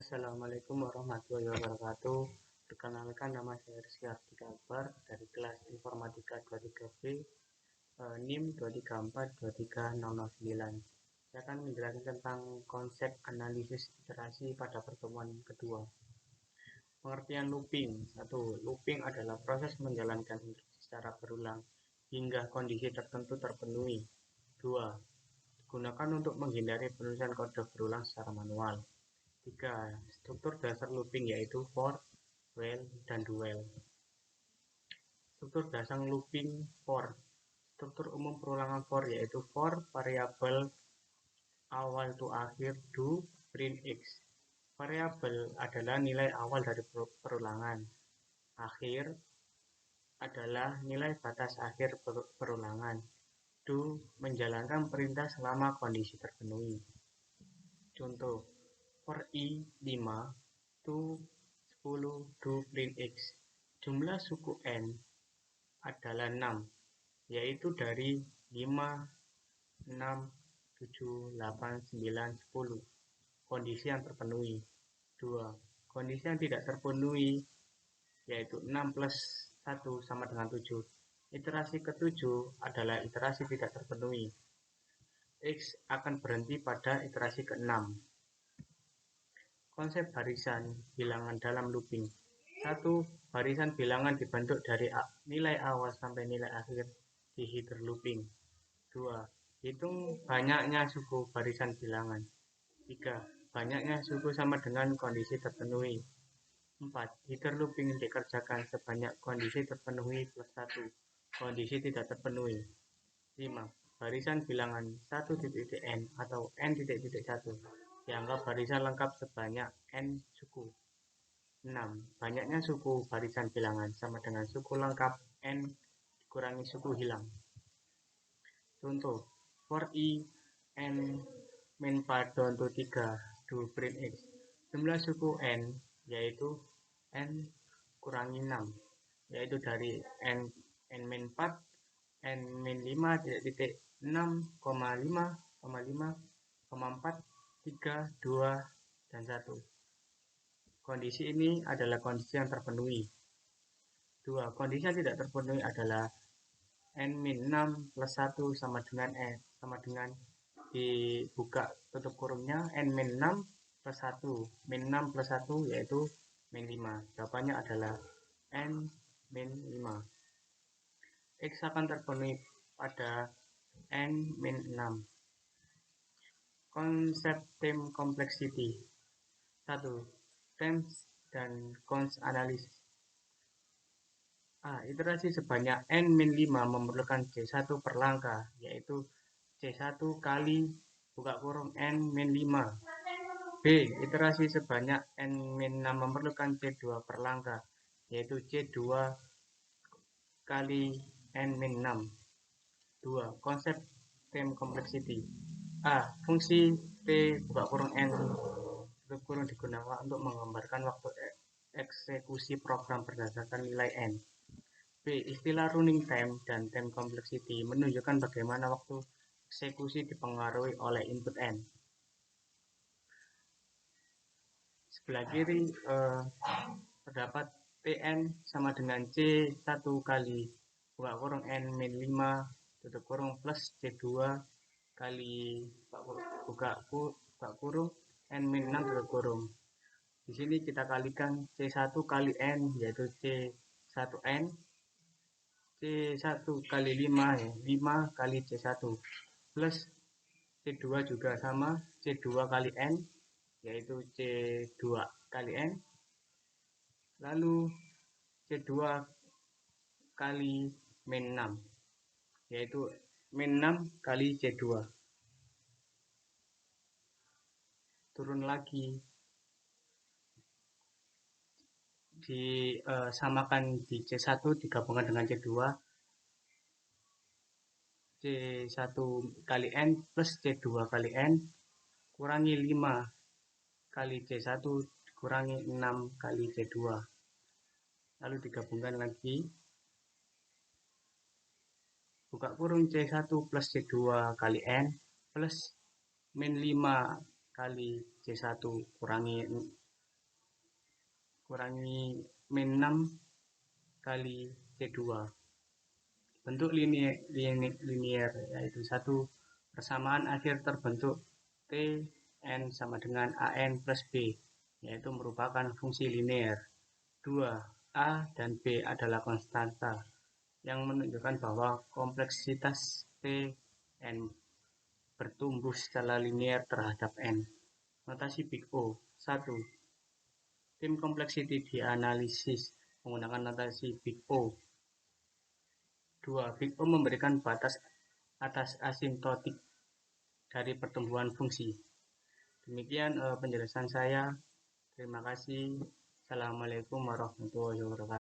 Assalamualaikum warahmatullahi wabarakatuh. Perkenalkan, nama saya Rizky Ardika Akbar dari kelas Informatika 23B, NIM 234-23009. Saya akan menjelaskan tentang konsep analisis iterasi pada pertemuan kedua. Pengertian looping. 1. Looping adalah proses menjalankan instruksi secara berulang hingga kondisi tertentu terpenuhi. 2. Digunakan untuk menghindari penulisan kode berulang secara manual. 3. Struktur dasar looping yaitu for, while, dan do while. Struktur dasar looping for. Struktur umum perulangan for yaitu for variabel awal to akhir do print x. Variabel adalah nilai awal dari perulangan. Akhir adalah nilai batas akhir perulangan. Do menjalankan perintah selama kondisi terpenuhi. Contoh, for i 5 to 10 do print x. Jumlah suku n adalah 6, yaitu dari 5, 6, 7, 8, 9, 10. Kondisi yang terpenuhi. 2. Kondisi yang tidak terpenuhi, yaitu 6 plus 1 sama dengan 7. Iterasi ke-7 adalah iterasi tidak terpenuhi. X akan berhenti pada iterasi ke-6. Konsep barisan bilangan dalam looping. 1. Barisan bilangan dibentuk dari nilai awal sampai nilai akhir di header looping. 2. Hitung banyaknya suku barisan bilangan. 3. Banyaknya suku sama dengan kondisi terpenuhi. 4. Header looping dikerjakan sebanyak kondisi terpenuhi plus 1 kondisi tidak terpenuhi. 5. Barisan bilangan 1.n atau n.1 dianggap barisan lengkap sebanyak n suku. 6. Banyaknya suku barisan bilangan sama dengan suku lengkap n dikurangi suku hilang. Contoh, for i n min 4 down to 3 do print x. Jumlah suku n yaitu n kurangi 6, yaitu dari n min 4, n min 5, titik 6, 5, 4, 3, 2, dan 1. Kondisi ini adalah kondisi yang terpenuhi. 2. Kondisi yang tidak terpenuhi adalah n min 6 plus 1 sama dengan dibuka tutup kurungnya n min 6 plus 1. Min 6 plus 1 yaitu min 5. Jawabannya adalah n min 5. X akan terpenuhi pada n min 6. Konsep time complexity. 1. Times dan cons analysis. Iterasi sebanyak n min 5 memerlukan C1 per langkah, yaitu C1 kali buka kurung n min 5. B. Iterasi sebanyak n min 6 memerlukan C2 per langkah, yaitu C2 kali n min 6. 2. Konsep time complexity. Fungsi T buka kurung n tutup kurung digunakan untuk menggambarkan waktu eksekusi program berdasarkan nilai n. B. Istilah running time dan time complexity menunjukkan bagaimana waktu eksekusi dipengaruhi oleh input n. Sebelah kiri terdapat Tn sama dengan C1 kali buka kurung n min 5 tutup kurung plus C2 kali buka kurung n min 6 tutup kurung. Di sini kita kalikan C1 kali n yaitu C1n, C1 kali 5 ya, 5 kali C1 plus C2 juga sama, C2 kali n yaitu C2 kali n, lalu C2 kali min 6 yaitu min 6 kali C2. Turun lagi, disamakan di C1 digabungkan dengan C2, C1 kali n plus C2 kali n kurangi 5 kali C1 dikurangi 6 kali C2, lalu digabungkan lagi, buka kurung C1 plus C2 kali n plus min 5 kali C1 kurangi kurangi min 6 kali C2. Bentuk linier yaitu satu persamaan akhir terbentuk T N sama dengan AN plus B, yaitu merupakan fungsi linear. 2. A dan B adalah konstanta yang menunjukkan bahwa kompleksitas T N bertumbuh secara linear terhadap N. Notasi Big O. 1. Tim kompleksiti dianalisis menggunakan notasi Big O. 2. Big O memberikan batas atas asintotik dari pertumbuhan fungsi. Demikian penjelasan saya. Terima kasih. Assalamualaikum warahmatullahi wabarakatuh.